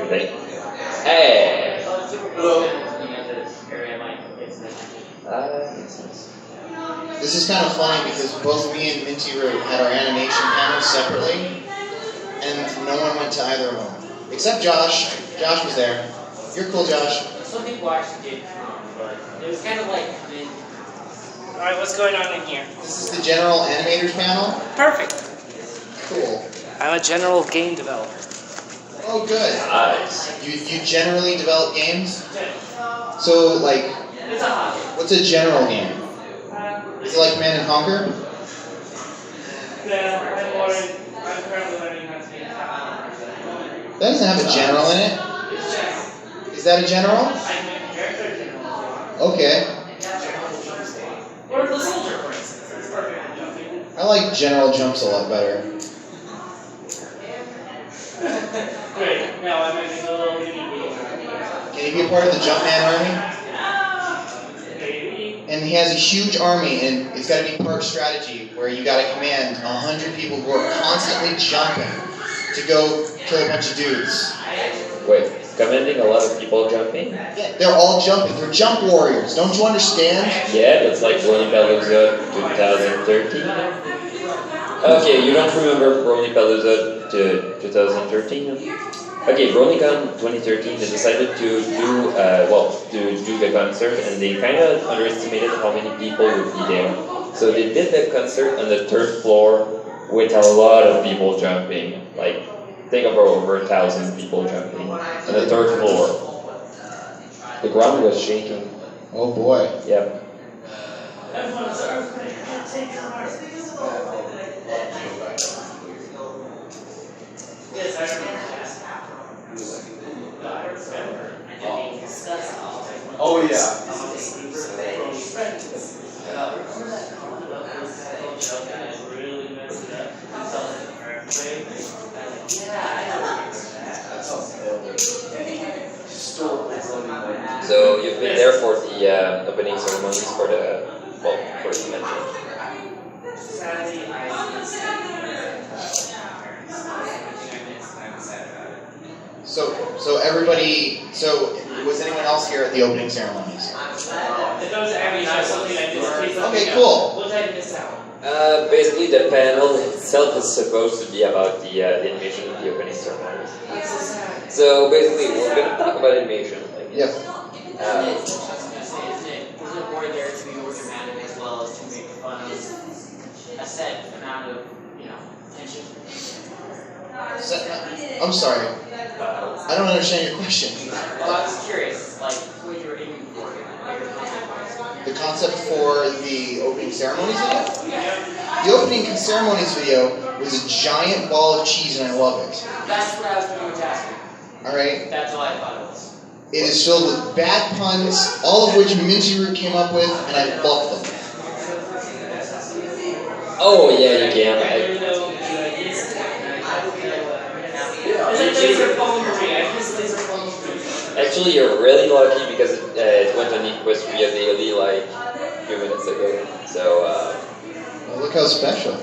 Ready? Hey! This is kind of funny because both me and Minty had our animation panels separately, and no one went to either of them. Except Josh. Josh was there. You're cool, Josh. Some people actually did come, but it was kind of like... Alright, what's going on in here? This is the general animators panel. Perfect. Cool. I'm a general game developer. Oh, good. Nice. You generally develop games? So, like, It's a hobby. what's a general game? Is it like Command and Conquer? Yeah, I'm currently learning how to do That doesn't have a general in it. Is that a general? Okay. Or the soldier, for instance. It's perfect. I like general jumps a lot better. Great. Now I'm making a little mini game. Can he be a part of the Jumpman army? Maybe. And he has a huge army, and it's got to be part strategy, where you got to command 100 people who are constantly jumping to go kill a bunch of dudes. Wait, commanding a lot of people jumping? Yeah, they're all jumping. They're jump warriors. Don't you understand? Yeah, that's like Lollapalooza 2013. Okay, you don't remember Lollapalooza 2013? Okay, BronyCon 2013, they decided to do the concert, and they kind of underestimated how many people would be there. So they did the concert on the 3rd floor with a lot of people jumping. Like, think of over 1,000 people jumping on the 3rd floor. The ground was shaking. Oh boy. Yep. Yes, I remember that. Oh yeah. So you've been there for the opening ceremonies for the convention. So everybody. So was anyone else here at the opening ceremonies? Okay, cool. What did I miss out? Basically, the panel itself is supposed to be about the animation of the opening ceremonies. So basically, we're going to talk about animation. Yep. Isn't it more there to be more dramatic as well as to make fun of a set amount of, tension? I'm sorry. I don't understand your question. Well, I was curious, like, what you were aiming for. The concept for the opening ceremonies video? The opening ceremonies video was a giant ball of cheese, and I love it. That's what I was doing with Jasper. Alright? That's all I thought it was. It is filled with bad puns, all of which Minty came up with, and I love them. Oh yeah, you can. Actually, you're really lucky because it went on Equestria Daily like a few minutes ago. So, Well, look how special.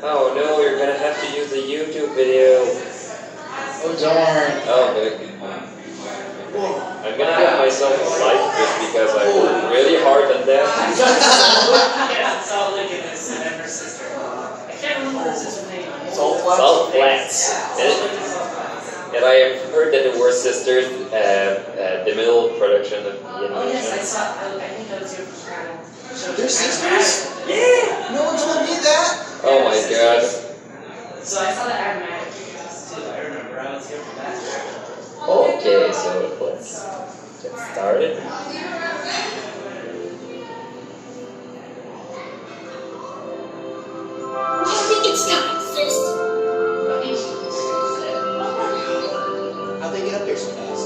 oh no, you're gonna have to use the YouTube video. Oh darn. Oh, but I'm gonna give myself a like just because I worked really hard on that. Salt Flats. And I have heard that the were sisters the middle production of the animation. Oh yes, I saw. I think that was your channel. They're sisters? Yeah! No one told me that! Oh my god. So I saw the Animators too. I remember. I was here for that. Okay, so let's get started. I think it's time, sis. How'd they get up there so fast?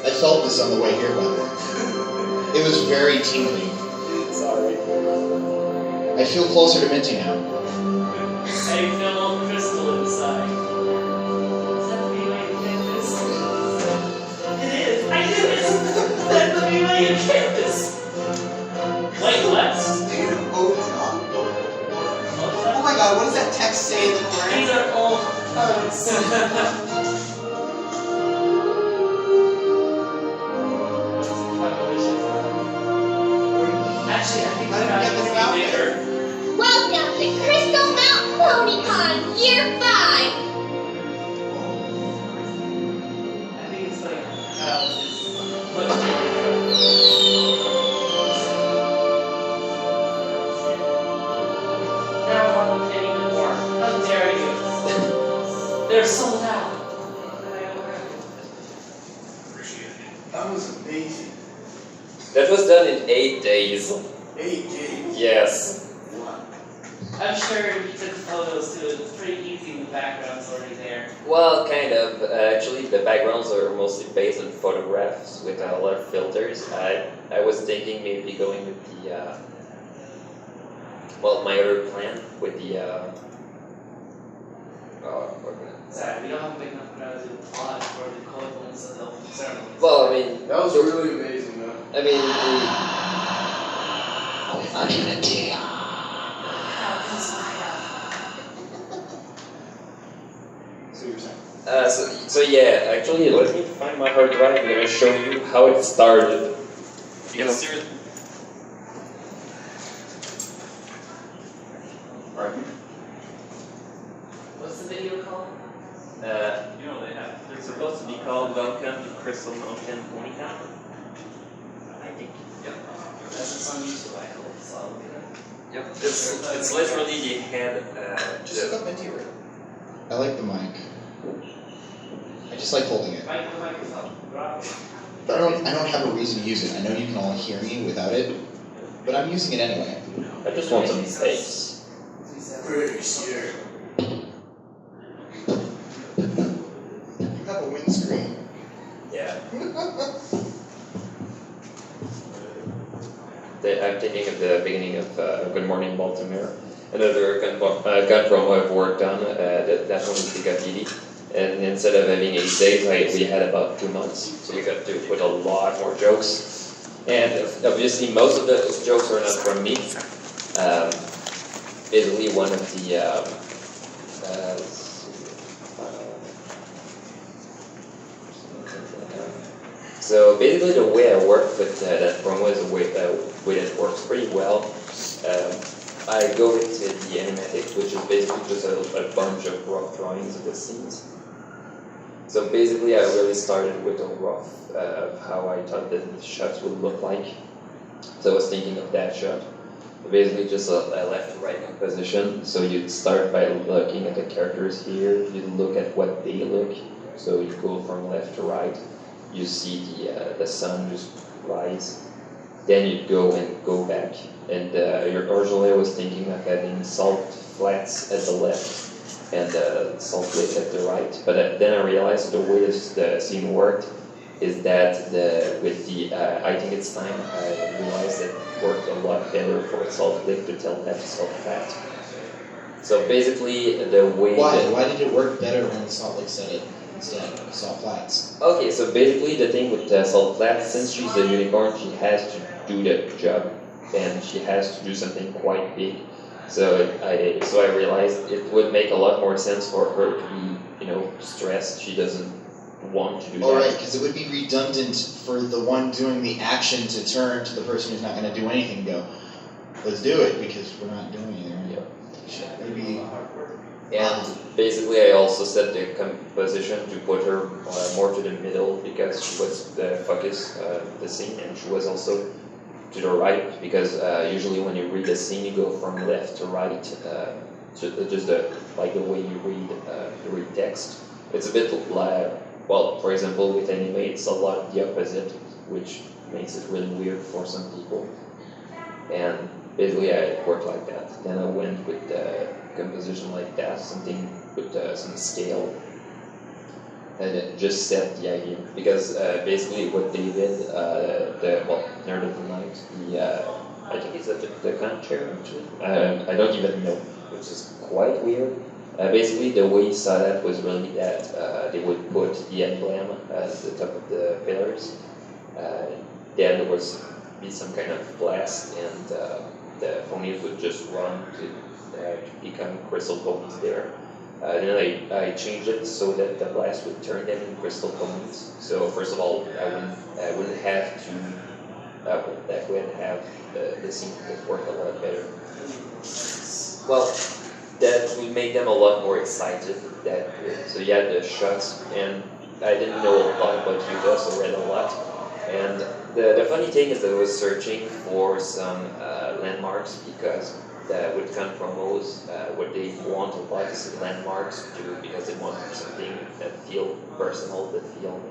I felt this on the way here, by the way. It was very tingly. Sorry. I feel closer to Minty now. I feel a crystal inside. Is that the V-Wave campus? It is! I knew it! That's the V-Wave campus! Wait, what? Oh my god, what does that text say in the corner? These are old puns. Actually, I think How did we get this out there? Welcome to Crystal Mountain PonyCon Year 5. I think it's like, now I want to pay even more. How dare you? They're sold out. That was amazing. That was done in 8 days. 8 days. Yes. I'm sure you took photos too. It's pretty easy. The background's already there. Well, kind of. Actually, the backgrounds are mostly based on photographs with a lot of filters. I was thinking maybe going with the well, my other plan with the Sorry, we don't have a big enough crowd to plot for the colorfulness of the opening ceremony. well, I mean, That was really amazing, though. I mean, So you're saying? so yeah, actually, let me find my hard drive. I'm gonna show you how it started. Because seriously. What's the video called? It's supposed to be called Welcome to Crystal Mountain PonyCon. I think. Yep. That's just on YouTube, I hope. So I'll look it up. Yep. It's literally the head. Just look up Minty Ray. I like the mic. I just like holding it. Mic the microphone. Drop it. I don't have a reason to use it. I know you can all hear me without it, but I'm using it anyway. I just want some space. Pretty scared. You have a windscreen. Yeah. I'm thinking of the beginning of Good Morning Baltimore. Another gun promo I've worked on. That one is the Gavidi. And instead of having 8 days, we had about 2 months. So we got to put a lot more jokes. And obviously, most of those jokes are not from me. Basically, one of the so basically, the way I work with that promo is a way that works pretty well. I go into the Animators, which is basically just a bunch of rough drawings of the scenes. So basically, I really started with a rough of how I thought that the shots would look like. So I was thinking of that shot. Basically, just a left to right composition. So you'd start by looking at the characters here. You look at what they look. So you go from left to right. You see the sun just rise. Then you go back. And originally I was thinking of having salt flats at the left and salt lake at the right. But then I realized the way the scene worked is that I think it's time I realized that it worked a lot better for salt lake to tell that salt flat. So basically the way Why did it work better when Salt Lake said it instead of Salt Flats? Okay, so basically the thing with Salt Flats, since she's a unicorn, she has to do the job, and she has to do something quite big. So I realized it would make a lot more sense for her to be, stressed. She doesn't want to do that. Alright, because it would be redundant for the one doing the action to turn to the person who's not going to do anything and go, let's do it, because we're not doing anything. Yep. Maybe. And basically, I also set the composition to put her more to the middle because she was the focus of the scene, and she was also to the right because usually when you read a scene, you go from left to right, just like the way you read text. It's a bit like, well, for example, with anime, it's a lot of the opposite, which makes it really weird for some people. And basically, I worked like that. Then I went with composition like that, something with some scale, and it just set the idea. Because basically what they did, Nerd of the Night, I think it's the contrary actually. I don't even know, which is quite weird. Basically, the way you saw that was really that they would put the emblem at the top of the pillars. Then there was be some kind of blast, and the ponies would just run to become crystal ponies there. Then I changed it so that the blast would turn them into crystal ponies. So first of all, I wouldn't have to that would have the scene would work a lot better. Well, that would make them a lot more excited. That so you had the shots, and I didn't know a lot about Utah, so I read a lot. And the funny thing is that I was searching for some landmarks because with gun promos, what they want a lot is landmarks because they want something that feel personal, that feel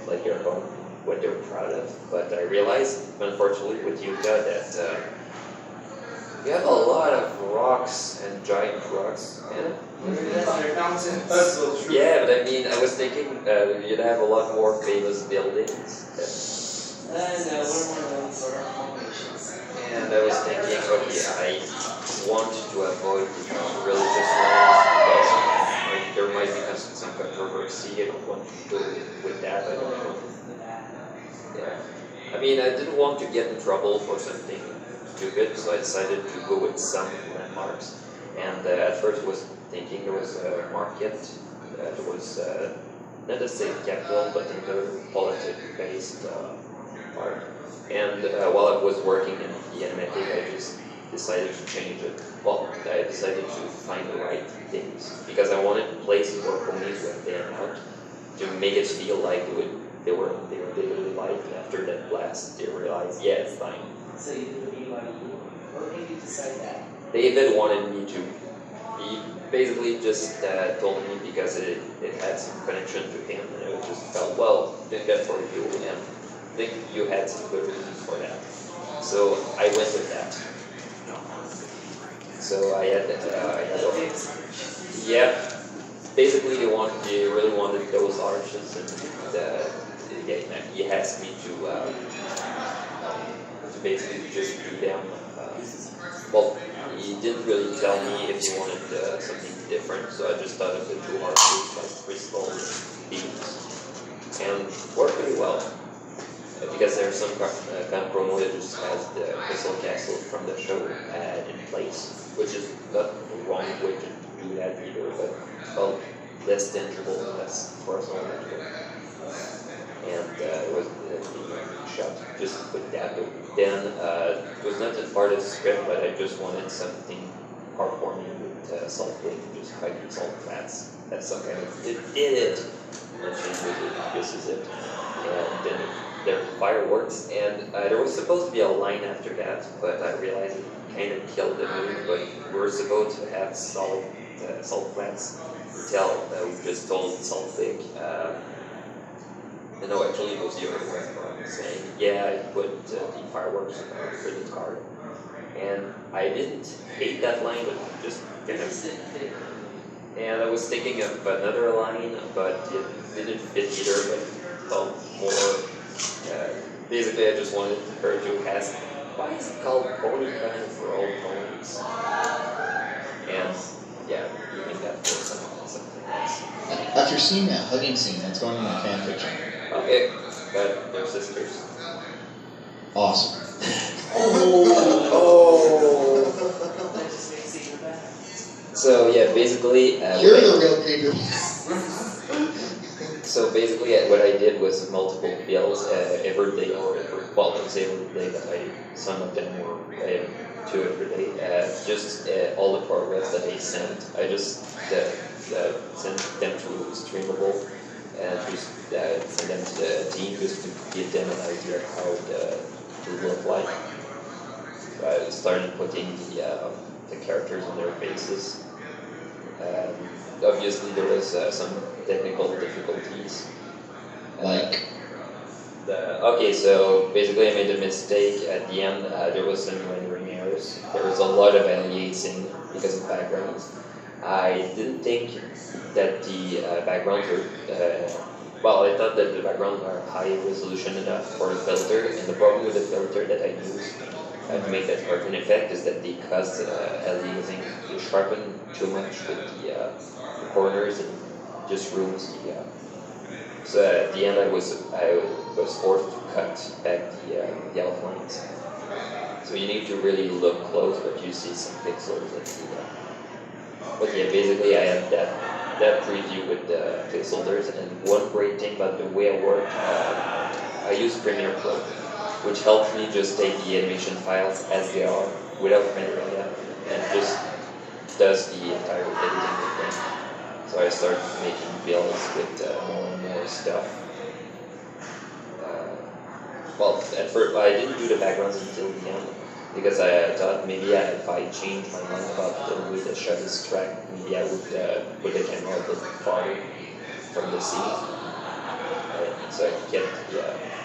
like your home, what they're proud of. But I realized, unfortunately, with Utah that you have a lot of rocks and giant rocks. And That's so true. yeah, but I mean, I was thinking you'd have a lot more famous buildings. No, we're more known for our formations. And I was thinking, okay, I want to avoid religious lands because there might be some controversy. I don't want to go with that. I don't want. Yeah. I mean, I didn't want to get in trouble for something stupid, so I decided to go with some landmarks. And at first, I was thinking there was a market. There was not a state capital, but another politics-based part. And while I was working in the animatic, I just decided to change it. Well, I decided to find the right things because I wanted places where ponies would stand out to make it feel like they were daily life. And after that blast, they realized, yeah, it's fine. So you did a BYU? What made you decide that? David wanted me to. He basically just told me because it had some connection to him, and I just felt, well, doing that for you, and I think you had some good reasons for that. So I went with that. So I had yeah. Basically, they really wanted those arches, and he asked me to basically just do them. Well, he didn't really tell me if he wanted something different, so I just thought of the two arches like crystal beams, and worked pretty well. Because there's some kind of promo that just has the crystal castle from the show in place, which is not the wrong way to do that either, but felt less tangible, less personal. And it was shot just with that. Then it was not a part of the script, but I just wanted something heartwarming with Salt Lake, just fighting salt flats. That's some kind of it. And this is it. And then there were fireworks, and there was supposed to be a line after that, but I realized it kind of killed the mood. But we were supposed to have salt flats. We just told Salt Lake. No, actually, it was the other way around, saying, yeah, I put the fireworks on our credit card. And I didn't hate that line, but just kind of. And I was thinking of another line, but it didn't fit either, but felt more. Basically, I just wanted her to ask, why is it called Pony Con for Old Ponies? And yeah, using that for something else. After seeing that hugging scene, that's going in my fan fiction. Okay, but they're sisters. Awesome. That just makes it even better. So yeah, basically. You're the real creeper. So basically, what I did was multiple bills every day, well, I don't say every day, but some of them were 2 every day. Just all the progress that they sent, I just sent them to Streamable and just send them to the team just to give them an idea of how it would look like. So I started putting the characters on their faces. Obviously, there was some technical difficulties. Like? Okay, so basically I made a mistake at the end. There was some rendering errors. There was a lot of aliasing because of backgrounds. I didn't think that the backgrounds were, I thought that the backgrounds are high resolution enough for the filter, and the problem with the filter that I used to make that cartoon effect is that they caused aliasing to sharpen too much with the corners and just ruins the. So at the end, I was forced to cut back the outlines. So you need to really look close, but you see some pixels at the. But yeah, basically I had that preview with the placeholders, and one great thing about the way I work, I use Premiere Pro, which helps me just take the animation files as they are without rendering them, and just does the entire editing with them. So I start making builds with more and more stuff. Well, at first I didn't do the backgrounds until the end, because I thought maybe if I change my mind about the way the shot is tracked, maybe I would put the camera a bit farther from the scene. So I could get,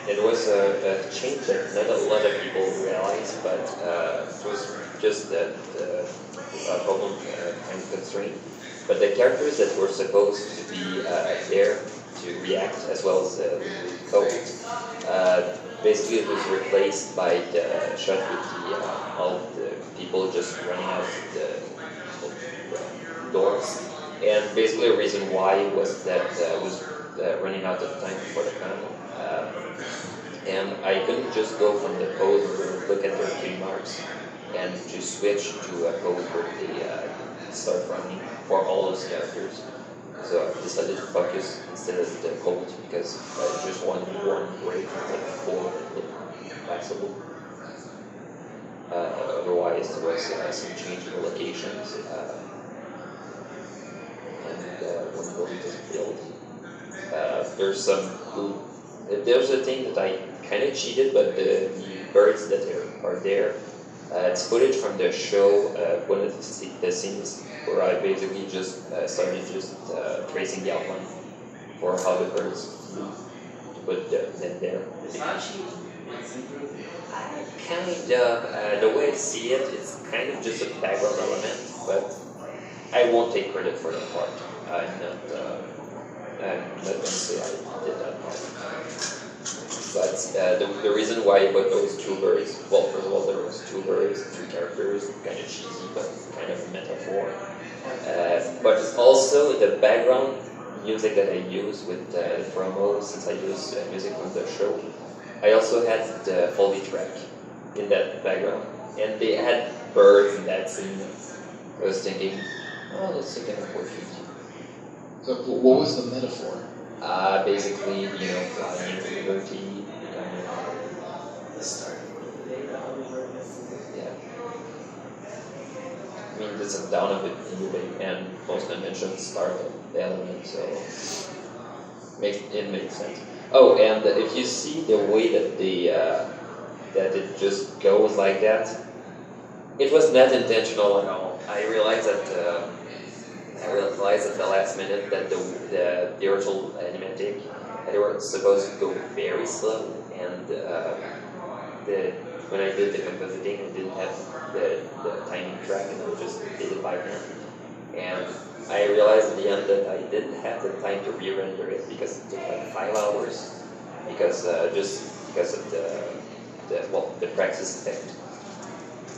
it was a change that not a lot of people realize, but it was just that problem kind of constraint. But the characters that were supposed to be there to react, as well as the code, basically it was replaced by the shot with all the people just running out the doors. And basically the reason why was that I was running out of time before the panel. And I couldn't just go from the pose or look at their 3 marks and to switch to a pose where they start running for all those characters. So I decided to focus instead of the code because I just wanted one break like 4 that looked passable. Otherwise there was some change in the locations and when going to build. There's a thing that I kind of cheated, but the birds that are there, it's footage from the show, one of the scenes where I basically just started tracing the outline for how the birds flew to put them there. It's not cheap. It's improved. Kind of, the way I see it, it's kind of just a background element, but I won't take credit for that part. I'm not going to say I did that part. But the reason why I put those 2 birds, well, first of all, there was 2 birds, 3 characters, kind of cheesy, but kind of a metaphor. But also the background music that I use with the promo, since I use music from the show, I also had the Foley track in that background, and they had birds in that scene. I was thinking, oh, let's take an opportunity. So what was the metaphor? Basically, flying liberty, The start of the day, the only word yeah. I mean, there's a down of it anyway, and most mentioned start of the element, so it makes sense. Oh, and if you see the way that that it just goes like that, it was not intentional at all. I realized at the last minute that the original animatic, they were supposed to go very slow, and when I did the compositing, I didn't have the timing track, and I just did it by hand. And I realized at the end that I didn't have the time to re-render it because it took like 5 hours, because of the praxis effect.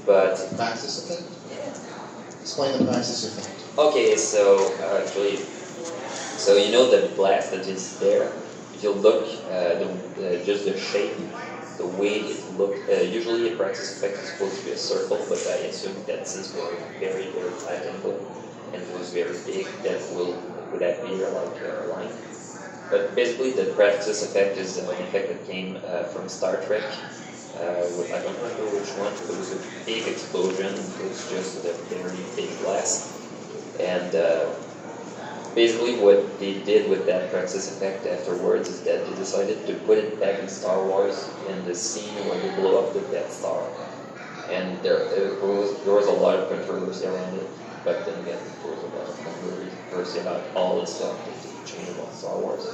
But Praxis effect? yeah. Explain the praxis effect. Okay, so actually, so the blast that is there. If you look, just the shape, the way it looked. Usually, a praxis effect is supposed to be a circle, but I assume that since we're very, very flat angle and it was very big, would appear like a line. But basically, the praxis effect is an effect that came from Star Trek. I don't remember which one. It was a big explosion. It was just a very big blast. And basically what they did with that praxis effect afterwards is that they decided to put it back in Star Wars in the scene where they blow up the Death Star. And there was a lot of controversy around it, but then again, there was a lot of controversy about all the stuff that they changed about Star Wars.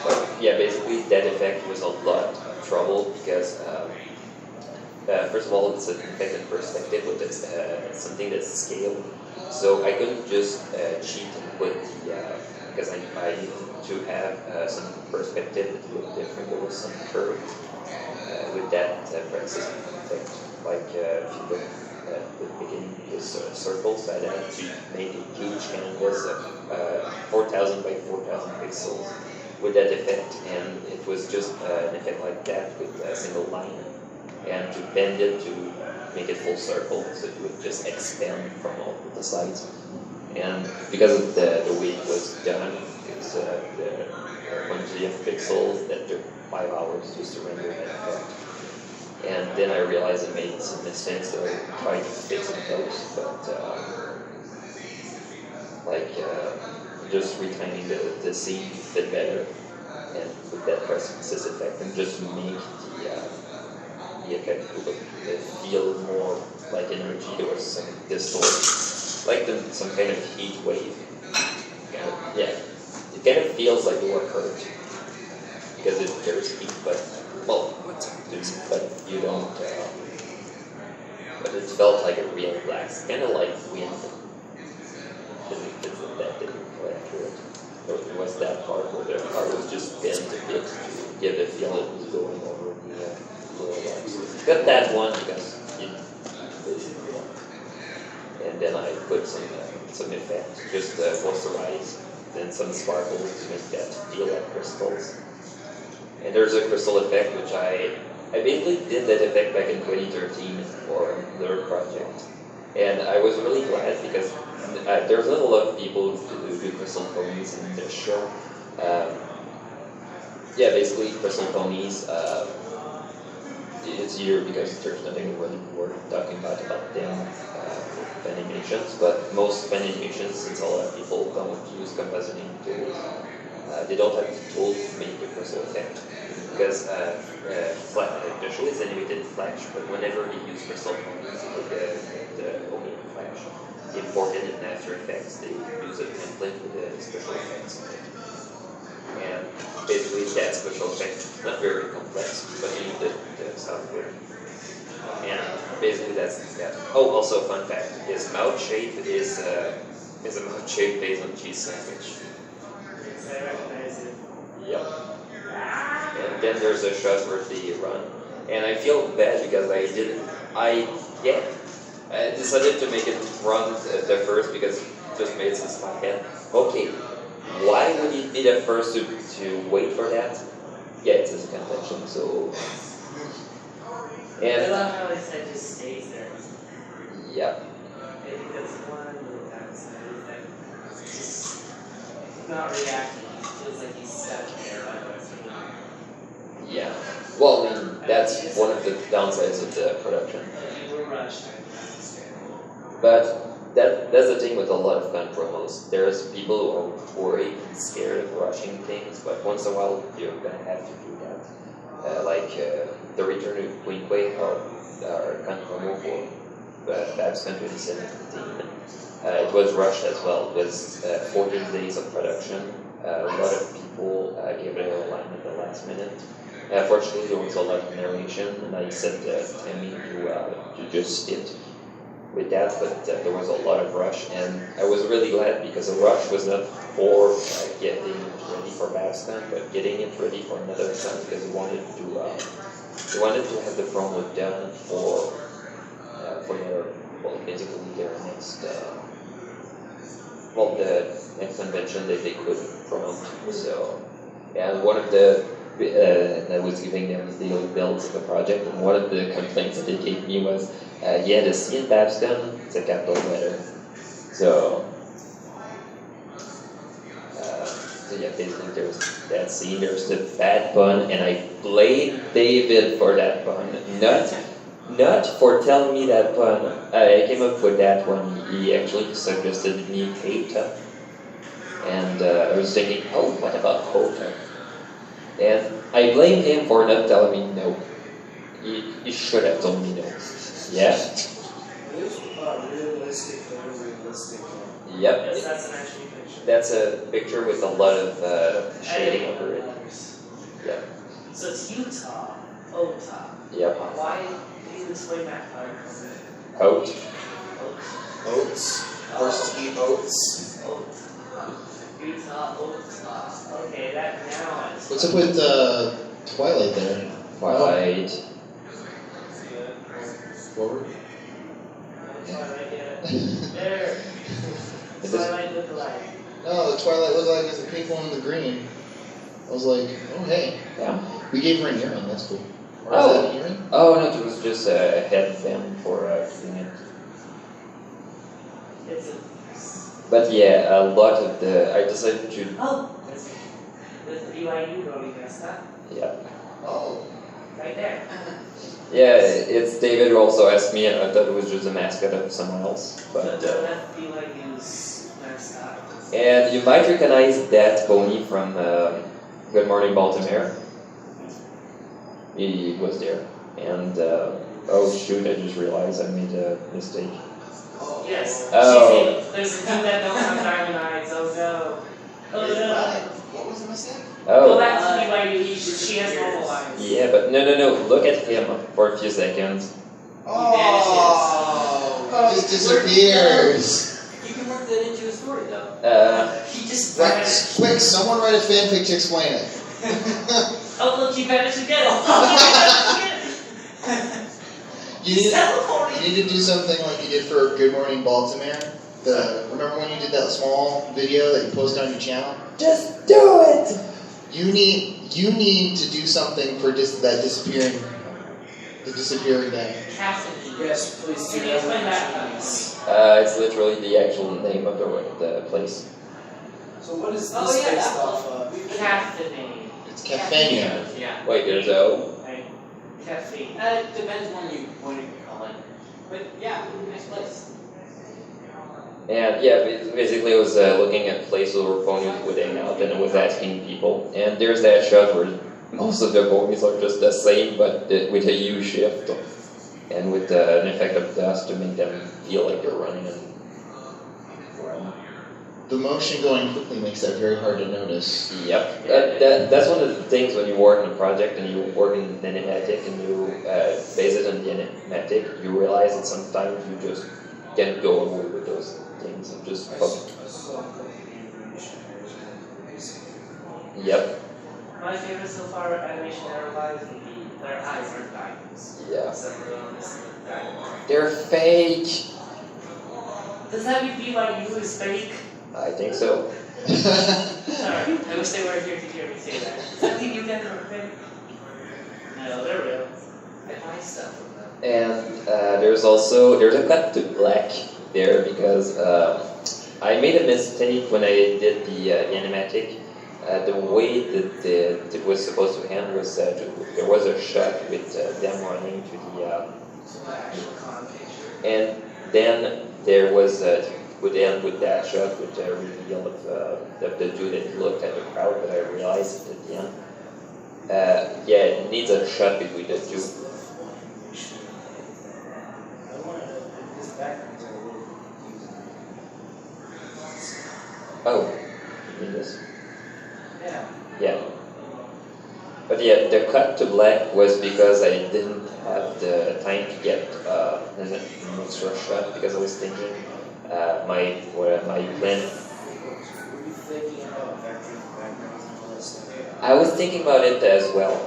But yeah, basically that effect was a lot of trouble because first of all, it's an effect in perspective with something that's scaled. So I couldn't just cheat and put because I needed to have some perspective that looked different. There was some curve with that process effect. Like if you look at the beginning, this circle, so I had to make a huge canvas of 4,000 by 4,000 pixels with that effect, and it was just an effect like that with a single line, and to bend it to make it full circle, so it would just expand from all the sides. And because of the way it was done, it's the quantity of pixels that took 5 hours just to render that effect. And then I realized I made some mistakes that I tried to fix in post, but just retiming the scene a bit better, and with that process effect, and just make the effect feel more like energy. There was some distortion, like some kind of heat wave. Yeah, it kind of feels like the work hurt because there's heat, but you don't. But it felt like a real glass, kind of like wind. That didn't feel accurate. There was that part where the car was just bent a bit to give the feel it was going over the lower lights. Got that one because and then I put some effects, just moisturize, then some sparkles to make that feel like crystals. And there's a crystal effect which I basically did that effect back in 2013 for another project. And I was really glad because there's not a lot of people who do crystal ponies in this show. Basically crystal ponies, it's easier because there's nothing really worth talking about them with animations, but most animations, since a lot of people don't use compositing tools, they don't have the tools to make the crystal effect. Because the show is animated in Flash, but whenever they use crystal ponies, like the only Flash, they import it in After Effects, they use a template with the special effects. And basically that special effect is not very complex, but you need the software. And basically that's that. Oh, also fun fact, his mouth shape is a mouth shape based on cheese sandwich. I recognize it. Yep. And then there's a shot where they run. And I feel bad because I decided to make it run the first because it just made sense in my head. Okay, why would it be the first to wait for that? Yeah, it's a convention, so... I And... love how it said just stays there. Yeah. Maybe that's one little downside is that he's not reacting. He feels like he's stuck there by the rest of the time. Yeah. Well, I mean, that's one of the downsides of the production. You were rushed. But that's the thing with a lot of gun promos. There's people who are worried and scared of rushing things, but once in a while you're gonna have to do that. The Return of Queen Quake, our gun promo for Babscon 2017. It was rushed as well. It was 14 days of production. A lot of people gave it a line at the last minute. Fortunately, there was a lot of narration, and I said Tammy to just sit with that, but there was a lot of rush, and I was really glad because the rush was not for getting it ready for Babscon, but getting it ready for another con because we wanted to have the promo done for basically their next the next convention that they could promote. So, and one of the I was giving them the daily builds of the project, and one of the complaints that they gave me was, the C in Babscon, it's a capital letter. So yeah, basically there's that scene, there's the bad pun, and I blame David for that pun. Not for telling me that pun. I came up with that one. He actually suggested me Hota. And I was thinking, oh, what about Hota? And I blame him for not telling me no. He should have told me no. Yeah? It is realistic, very realistic. Yep. Yes, that's an actual picture. That's a picture with a lot of shading over it. Yep. So it's Utah. Utah. Yep. Why? Can you explain that part? Oat. Oats. Versus eat oats. Utah, Utah. Okay, that now is. What's up with Twilight there? Twilight. Forward. Twilight, yeah. There. Twilight look alike. No, the Twilight looked like it was the pink one and the green. I was like, oh hey. Yeah. We gave her an earring, that's cool. Or Oh. is that an earring? Oh no, it was just a headband for doing it. It's a. But yeah, a lot of I decided to. Oh! There's the BYU rolling mascot. Yeah. Oh. Right there. Yeah, it's David who also asked me. I thought it was just a mascot of someone else, So but. that's BYU's mascot. And you might recognize that pony from Good Morning Baltimore. He was there. And, oh shoot, I just realized I made a mistake. Yes. Oh. There's a few that don't have diamond eyes. Oh no. Oh no. What was the mistake? Go Oh, back to BYU. She has normal eyes. yeah, but no, look at him for a few seconds. Oh, he just disappears. You can work that into a story, though. He just Right, vanished. quick, someone write a fanfic to explain it. Oh look, he vanished again. Oh, he vanished again. You He's need, teleporting. you need to do something like you did for Good Morning Baltimore. Remember when you did that small video that you posted on your channel? Just do it! You need to do something for that disappearing guy. Cassidy. Yes, please do Can you explain that, please? It's literally the actual name of the place. So what is this Oh, yeah, based that off of? Cassidy. It's Cafeña. Yeah. Wait, there's O? Right. Caffeine. It depends when you call it. But yeah, nice place. And yeah, basically I was looking at places where ponies would hang out and I was asking people. And there's that shot where most of the ponies are just the same but with a U shift. And with an effect of dust to make them feel like they're running and run. The motion going quickly makes that very hard to notice. Yep, that's one of the things when you work on a project and you work in the animatic and you base it on the animatic, you realize that sometimes you just can't go away with those things and just Yep. My favorite so far animation error-wise would be their eyes are diamonds. Yeah. Except for the one that's with diamonds. They're fake. Does that mean BYU is fake? I think so. Sorry, I wish they were here to hear me say that. Does that mean you guys are fake? No, they're real. I buy stuff from them. And there's a cut to black there because I made a mistake when I did the animatic. The way that it was supposed to end was there was a shot with them running to the and then there was would end with that shot with the reveal of the dude that looked at the crowd, but I realized at the end. Yeah, it needs a shot between the two. Oh, you mean this? Yeah. Yeah. But yeah, the cut to black was because I didn't have the time to get an extra shot because I was thinking my plan. I was thinking about it as well,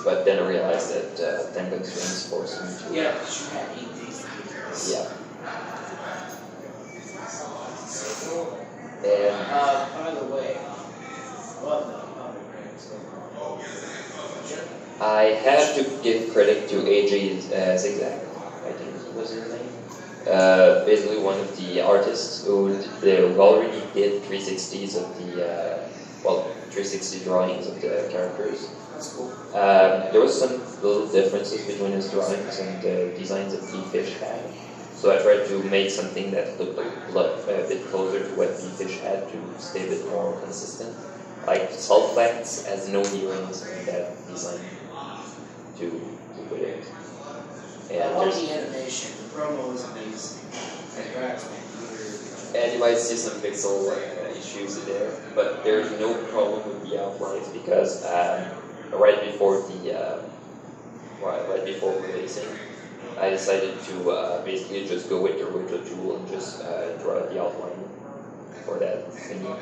but then I realized that time constraints forced me to. Yeah, because you had 8 days to do this. Yeah. And By the way, I have to give credit to AJ Zigzag, I think was his name. Basically one of the artists who already did 360s of the 360 drawings of the characters. that's cool. There was some little differences between his drawings and the designs that B-Fish had. So I tried to make something that looked a bit closer to what B-Fish had to stay a bit more consistent. Like Saltflex has no earrings in that design to put it. And All there's the animation, the promo is amazing. Congrats, man. and you might see some pixel issues there, but there's no problem with the outlines because right before releasing, I decided to basically just go with the Roto tool and just draw the outline for that thingy.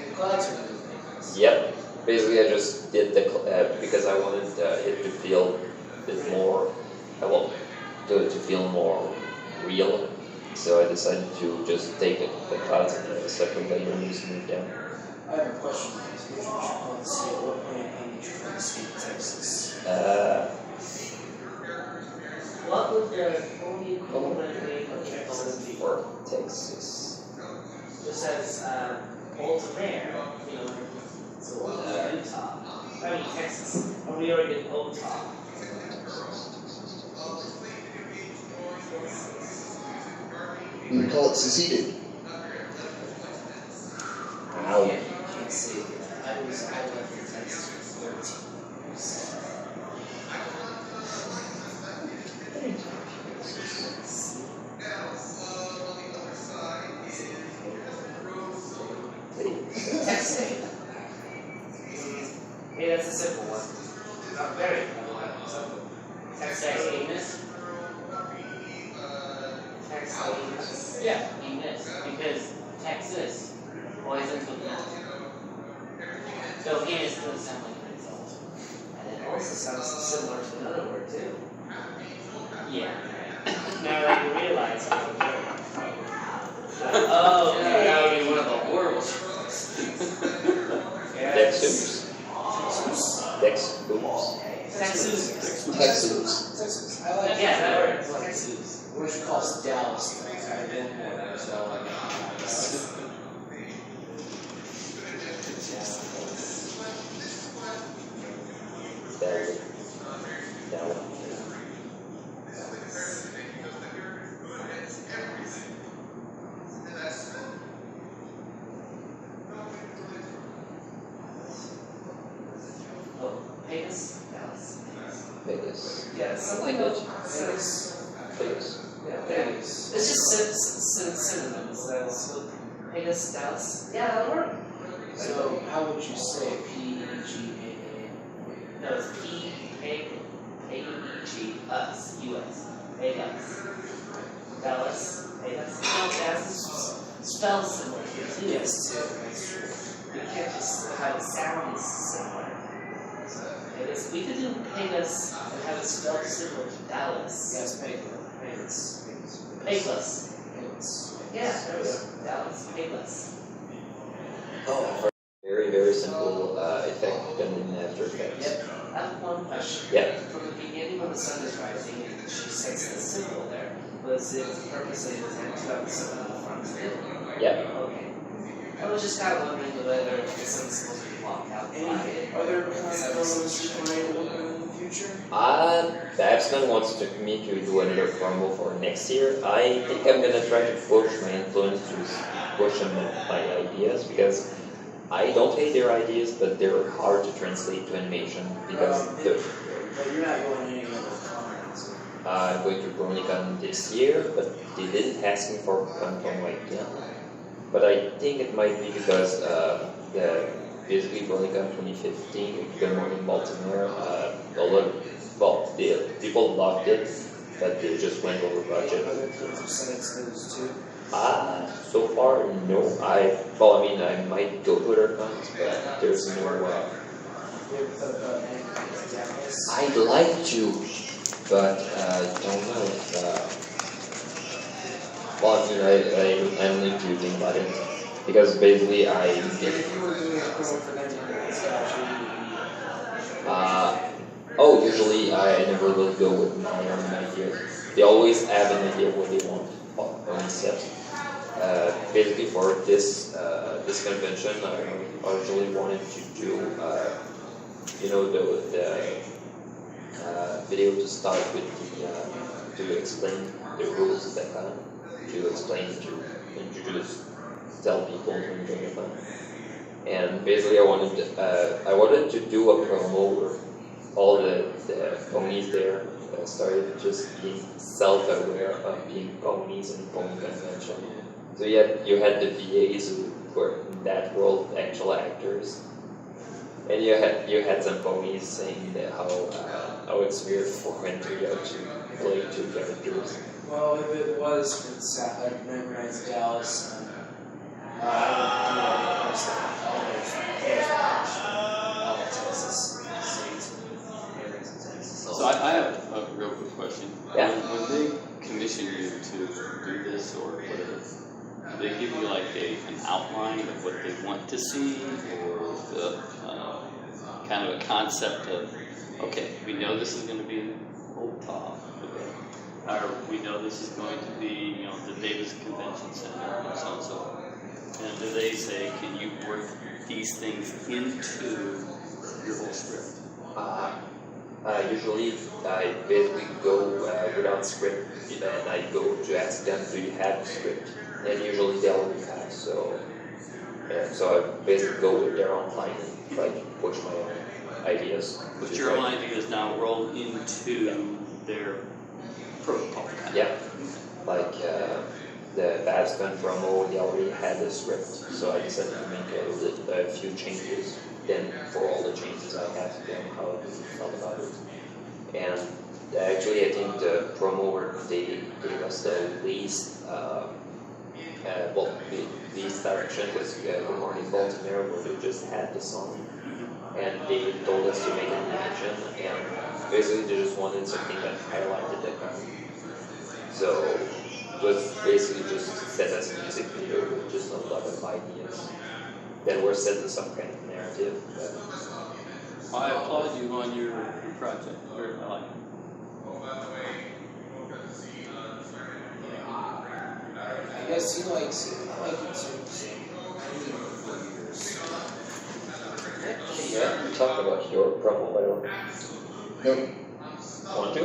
The clouds are really nice. Yep. Basically, I just did the because I wanted it to feel a bit more. to feel more real. So I decided to just take the clouds and a separate layer and just move down. I have a question. Which you call the state? What planet named you from the state of Texas? What would the only equivalent name of Texas be? For Texas. Just as Ultra Rare, you know, so Utah. I mean Texas. Or we already did Utah. We would call it seceded. Ow. You can't say that. I left in Texas for 13 years. Texas. Hey, that's a simple one. Not very simple. Texas. Texas. Yeah, English. Because Texas always ends with no. So English doesn't sound like an insult. And it also sounds similar to another word too. Yeah. Now that you realize it's a joke. Oh, that would be one of the horrible jokes. Texas. Texas. Texas. Texas. I like Yeah, that word. Texas. what you call Dallas. I've been there, so like. Vegas? Dallas. Vegas. Yeah, something like Vegas. Vegas. Yeah, Vegas. It's just synonyms. So Vegas, Dallas. Yeah, that'll work. So how would you say P-E-G-A-A? No, it's P-A-E-G, us, U.S. Vegas. Dallas. Vegas. No, Dallas spells similar here too. Yes, too. That's true. We can't just have it sound similar. Vegas. We could do Vegas and have it spelled similar to Dallas. Yes, Vegas. Vegas. Vegas. Yeah, there we go. Dallas. Vegas. Oh, very, very simple effect done in After Effects. Yep. I have one question. Yeah. From the beginning when the sun is rising and she sets the symbol there, was it purposely intended to have the symbol in the front too? Yeah. Okay. I was just kind of wondering whether the sun's supposed to be blocked out by it. Other promos you might open in the future? Babsman wants me to do another promo for next year. I think I'm gonna try to push my influence to push them my ideas because I don't hate their ideas, but they're hard to translate to animation because But you're not going to any other comments. I'm going to BronyCon this year, but they didn't ask me for Con right now. But I think it might be because basically BronyCon 2015, the one in Baltimore, the people loved it, but they just went over budget. Other kids have said it's those too. So far, no. I might go to other cons, but there's no. You ever thought about Animators? I'd like to, but don't know if. I'm only thinking about it because basically If you were doing a promo for them, usually I never will go with my own ideas. They always have an idea what they want on set. Basically for this convention, I originally wanted to do, the video to start with to explain the rules of the con, to introduce, tell people to enjoy the fun. And basically I wanted to do a promo where all the ponies there started just being self-aware of being ponies in pony convention. So you had the VAs who were in that world actual actors, and you had some ponies saying that how it's weird for Andrea to play two characters. well, if it was for the South, like Memorize Dallas, I would do all the Texas. So I have a real quick question. question. Yeah. When they commission you to do this or whatever, do they give you like an outline of what they want to see, or the kind of a concept of, okay, we know this is going to be in Old Top, okay, or we know this is going to be, you know, the Davis Convention Center, and so on and so forth. And do they say, can you work these things into your whole script? Usually I basically go without script, and I go to ask them, do you have a script? And usually they already have, so I basically go with their own line and try to push my own ideas. But your own ideas now roll into their protocol. Yeah, like the Babscon promo, they already had the script, so I decided to make a few changes. Then for all the changes I asked them how they felt about it. And actually I think the promo, they gave us the least, the least direction was Good Morning Baltimore, where they just had the song. And they told us to make an animation, and basically they just wanted something that highlighted the crowd. So it was basically just set as a music video with just a lot of ideas that were set to some kind of narrative. I applaud you on your project. I like it. I guess he likes it. I like it too. For years. Yeah, we talked about your promo, by the way. Nope. Want to?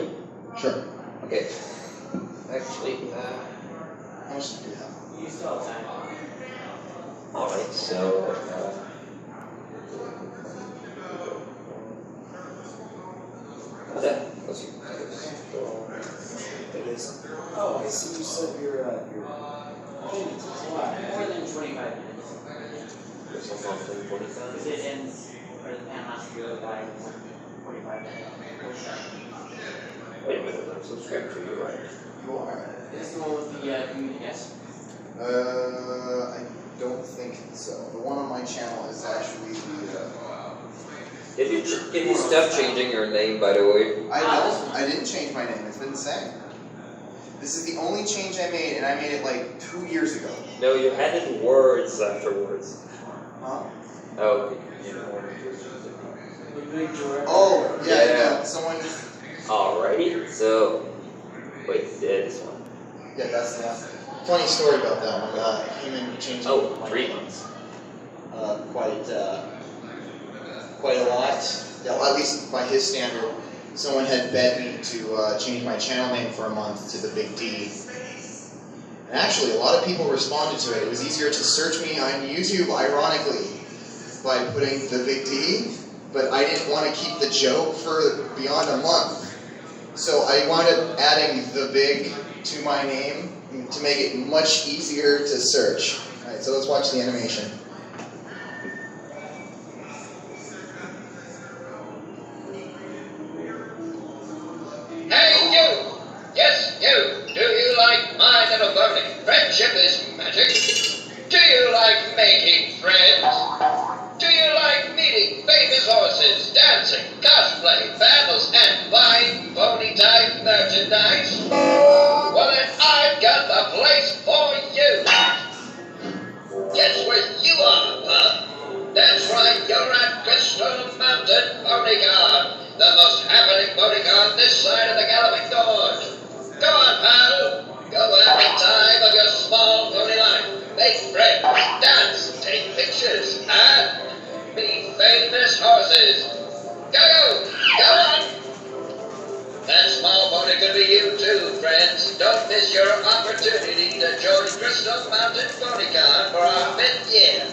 Sure. Okay. Actually, How much do you have? You still have time. alright, so, yeah, let's see. It is. Oh, I see you said your More than 25 minutes. There's some on 45. Because it ends, or the panel has to go by 45 minutes. Wait a minute, I'm subscribed to you, right? You are. Is the one with the community guest? I don't think so. The one on my channel is actually the. Did you stop changing your name, by the way? I didn't change my name. It's been the same. This is the only change I made, and I made it like 2 years ago. No, you added words afterwards. Huh? Oh, you know what the big director. Oh, yeah. Yeah. Someone. Alrighty, so, wait, yeah, this one. Yeah, that's the one. Funny story about that one. Came in changing. Oh, 3 months. Quite a lot. Yeah, well, at least by his standard. Someone had begged me to change my channel name for a month to the Big D. And actually, a lot of people responded to it. It was easier to search me on YouTube, ironically, by putting the Big D, but I didn't want to keep the joke for beyond a month. So I wound up adding the Big to my name to make it much easier to search. Alright, so let's watch the animation. Hey, you! Yes, you! Do you like My Little Pony? Friendship is magic. Do you like making friends? Do you like meeting famous horses, dancing, cosplay, battles, and buying pony-type merchandise? Well, then I've got the place for you! Guess where you are, pup? That's right, you're at Crystal Mountain Ponycon, the most happening ponycon this side of the Galloping Gorge. Go on, pal. Go have the time of your small pony life. Make friends, dance, take pictures, and meet famous horses. Go on! That small pony could be you too, friends. Don't miss your opportunity to join Crystal Mountain Ponycon for our 5th year.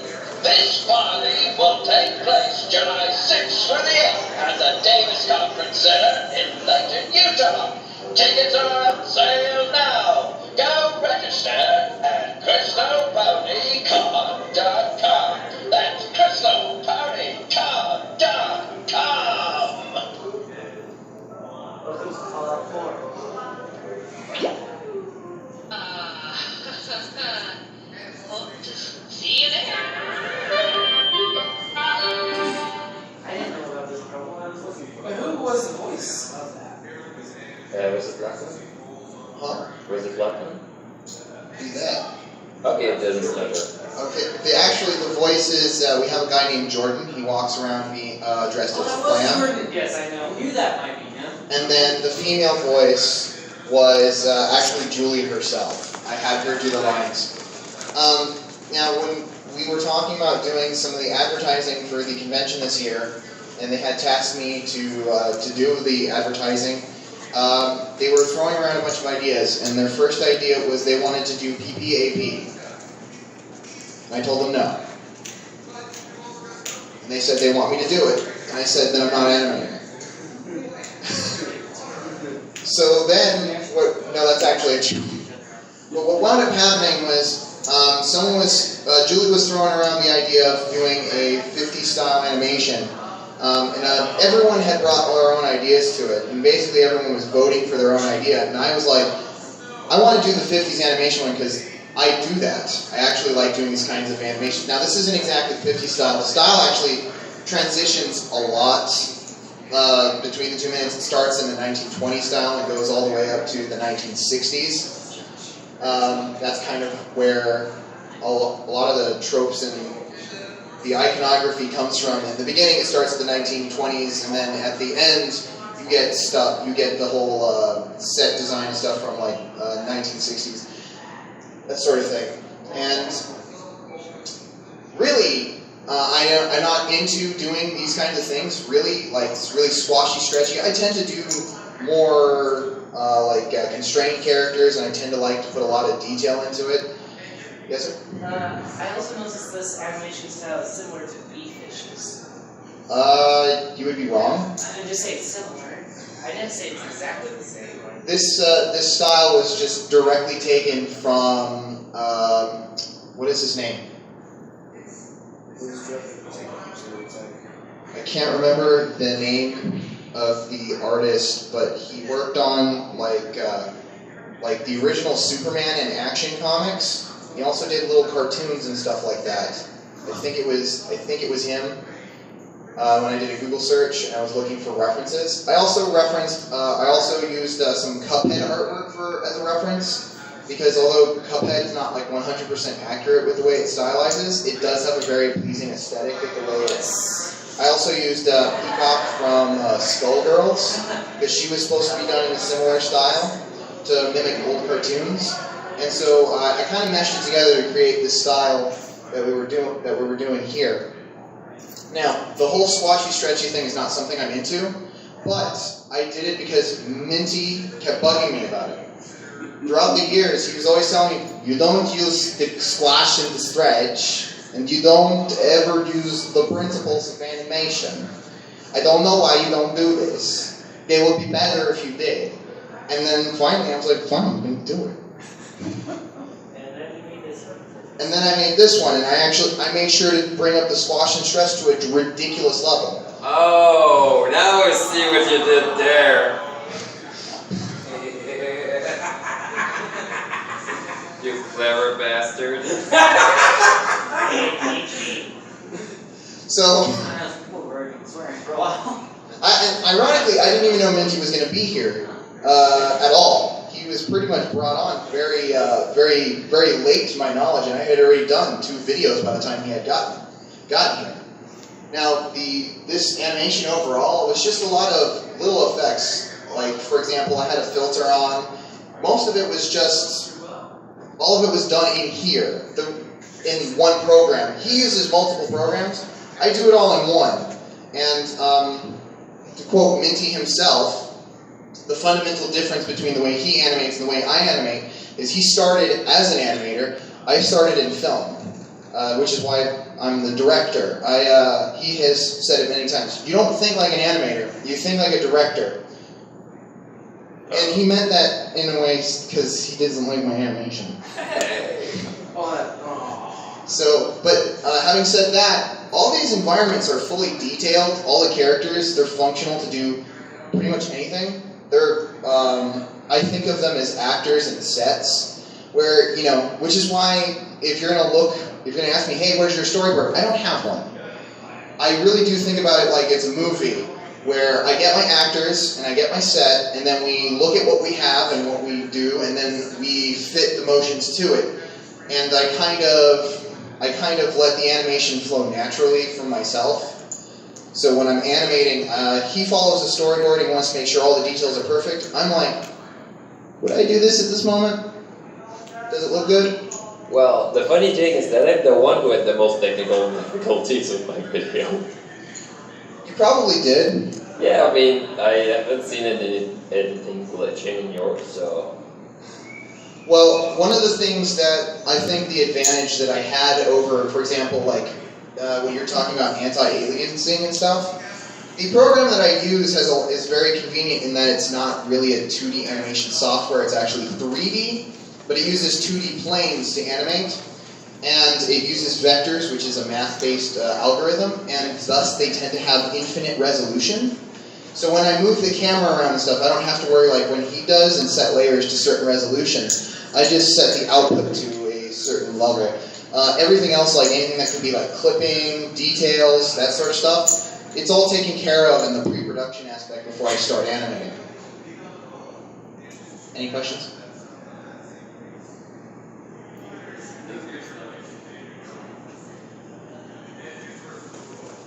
This party will take place July 6th through the 8th at the Davis Conference Center in Layton, Utah. Tickets are on sale now. Go register at crystalponycon.com. That's crystalponycon.com. Welcome to Fallout 4. Hope to see you there. I didn't know about this promo. I was looking for But it. who was the voice of that? Was it black one? Huh? Was it black one? Do that. Okay, it doesn't matter. Okay, the voices, we have a guy named Jordan. He walks around being dressed as that a was clam. Jordan. Yes, I know. Knew that might be him. And then the female voice was actually Julie herself. I had her do the lines. Now, when we were talking about doing some of the advertising for the convention this year, and they had tasked me to do the advertising, they were throwing around a bunch of ideas, and their first idea was they wanted to do PPAP. And I told them no. And they said they want me to do it. And I said, then I'm not animating. So then, no, that's actually a joke. But what wound up happening was, Julie was throwing around the idea of doing a 50s style animation. Everyone had brought their own ideas to it. And basically everyone was voting for their own idea. And I was like, I want to do the 50s animation one because I do that. I actually like doing these kinds of animations. Now this isn't exactly 50s style. The style actually transitions a lot between the 2 minutes. It starts in the 1920s style and goes all the way up to the 1960s. That's kind of where a lot of the tropes and the iconography comes from. In the beginning it starts at the 1920s, and then at the end you get the whole set design and stuff from like 1960s. That sort of thing. And really, I'm not into doing these kinds of things, really squashy, stretchy. I tend to do more constrained characters, and I tend to like to put a lot of detail into it. Yes, sir? I also noticed this animation style is similar to B-Fish's. You would be wrong. I didn't just say it's similar. I didn't say it's exactly the same. This style was just directly taken from, what is his name? I can't remember the name of the artist, but he worked on like the original Superman and Action comics. He also did little cartoons and stuff like that. I think it was him. When I did a Google search and I was looking for references, I also used some Cuphead artwork as a reference, because although Cuphead is not like 100% accurate with the way it stylizes, it does have a very pleasing aesthetic with the way it's. I also used Peacock from Skullgirls, because she was supposed to be done in a similar style to mimic old cartoons, and so I kind of meshed it together to create this style that we were doing here. Now, the whole squashy, stretchy thing is not something I'm into, but I did it because Minty kept bugging me about it. Throughout the years, he was always telling me, you don't use the squash and the stretch, and you don't ever use the principles of animation. I don't know why you don't do this. They would be better if you did. And then finally, I was like, fine, I'm going to do it. And then I made this one, and I made sure to bring up the squash and stretch to a ridiculous level. Oh, now I see what you did there. You clever bastard. So, ironically, I didn't even know Minty was going to be here at all. He was pretty much brought on very late to my knowledge, and I had already done 2 videos by the time he had gotten here. Now, this animation overall was just a lot of little effects. Like, for example, I had a filter on. All of it was done in here, in one program. He uses multiple programs. I do it all in one. And to quote Minty himself, the fundamental difference between the way he animates and the way I animate is he started as an animator. I started in film, which is why I'm the director. He has said it many times. You don't think like an animator. You think like a director. And he meant that in a way because he doesn't like my animation. So, but having said that, all these environments are fully detailed. All the characters, they're functional to do pretty much anything. I think of them as actors and sets, where, which is why if you're going to ask me, hey, where's your storyboard? I don't have one. I really do think about it like it's a movie. where I get my actors and I get my set, and then we look at what we have and what we do, and then we fit the motions to it. And I kind of let the animation flow naturally from myself. So when I'm animating, he follows the storyboard, he wants to make sure all the details are perfect. I'm like, would I do this at this moment? Does it look good? Well, the funny thing is that I'm the one who had the most technical difficulties with my video. You probably did. Yeah, I mean, I haven't seen anything glitching in yours, so... Well, one of the things that I think the advantage that I had over, for example, like when you're talking about anti-aliasing and stuff, the program that I use is very convenient in that it's not really a 2D animation software, it's actually 3D, but it uses 2D planes to animate, and it uses vectors, which is a math-based algorithm, and thus they tend to have infinite resolution. So when I move the camera around and stuff, I don't have to worry like when he does and set layers to certain resolutions. I just set the output to a certain level. Everything else, like anything that could be like clipping, details, that sort of stuff, it's all taken care of in the pre-production aspect before I start animating. Any questions?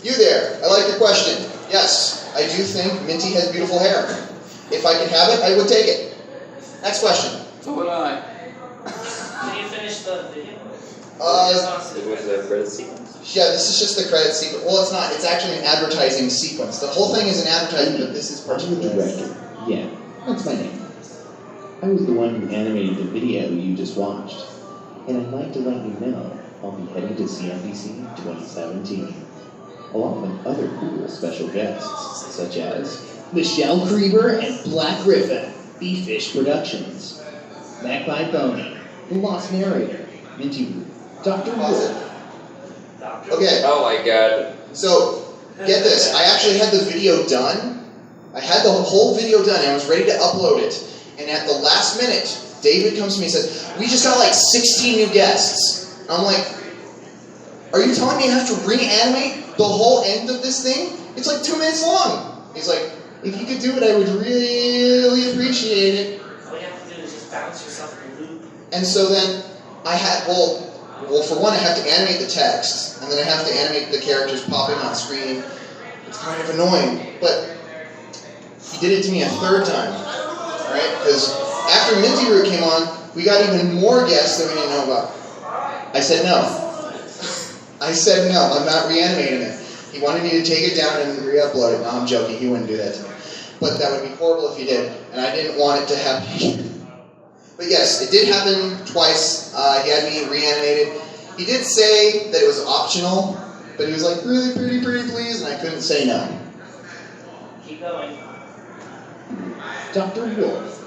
You there, I like your question. Yes, I do think Minty has beautiful hair. If I could have it, I would take it. Next question. So would I. Can you finish the video? It was a credit sequence? Yeah, this is just the credit sequence. Well, it's not. It's actually an advertising sequence. The whole thing is an advertising, but this is I'm the particular. director. Yeah, that's my name. I was the one who animated the video you just watched. And I'd like to let you know I'll be heading to CMPC 2017. Along with other cool special guests, such as Michelle Creeber and Black Griffin, B-Fish Productions, Magpie Boney, The Lost Narrator, Minty, Dr. Wolf. Okay, Oh my god. so get this. I actually had the video done. I had the whole video done, and I was ready to upload it. And at the last minute, David comes to me and says, "We just got like 16 new guests." And I'm like, "Are you telling me I have to re-animate the whole end of this thing? It's like 2 minutes long." He's like, "If you could do it, I would really appreciate it." All you have to do is just bounce yourself in a loop. And so then I had, well, for one, I have to animate the text, and then I have to animate the characters popping on screen. It's kind of annoying, but he did it to me a third time, right? Because after Minty Root came on, we got even more guests that we didn't know about. I said no. I said no, I'm not reanimating it. He wanted me to take it down and re-upload it. No, I'm joking, he wouldn't do that to me. But that would be horrible if he did, and I didn't want it to happen. But yes, it did happen twice. He had me reanimated. He did say that it was optional, but he was like, "Really pretty please," and I couldn't say no. Keep going. Dr. Wolf,